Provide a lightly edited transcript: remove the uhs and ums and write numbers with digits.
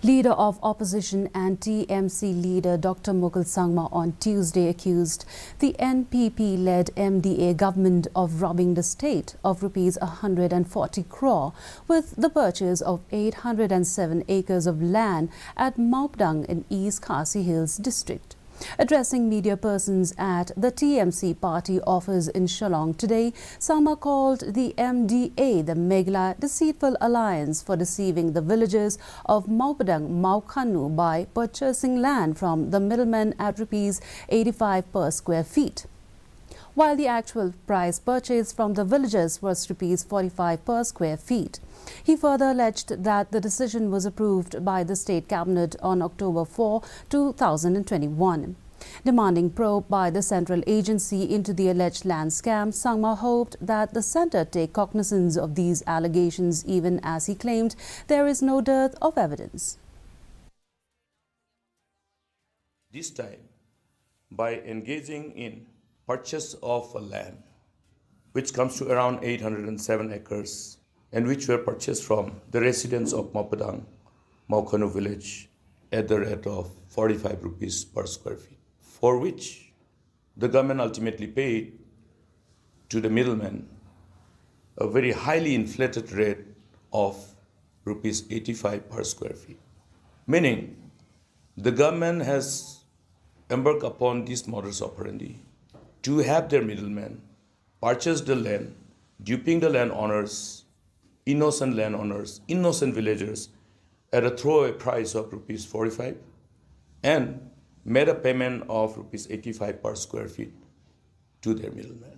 Leader of opposition and TMC leader Dr. Mukul on Tuesday accused the NPP-led MDA government of robbing the state of rupees 140 crore with the purchase of 807 acres of land at Maupdang in East Khasi Hills district. Addressing media persons at the TMC party office in Shillong today, Sangma called the MDA the Meghalaya Deceitful alliance for deceiving the villagers of Maupdang Maukanu by purchasing land from the middlemen at rupees 85 per square feet. While the actual price purchased from the villagers was rupees 45 per square feet. He further alleged that the decision was approved by the State Cabinet on October 4, 2021. Demanding probe by the central agency into the alleged land scam, Sangma hoped that the centre take cognizance of these allegations, even as he claimed there is no dearth of evidence. This time, by engaging in purchase of a land, which comes to around 807 acres, and which were purchased from the residents of Maupdang, Maukanu village at the rate of 45 rupees per square feet, for which the government ultimately paid to the middleman a very highly inflated rate of rupees 85 per square feet. Meaning, the government has embarked upon this modus operandi to have their middlemen purchase the land, duping the landowners, innocent landowners, innocent villagers at a throwaway price of rupees 45 and made a payment of rupees 85 per square feet to their middlemen.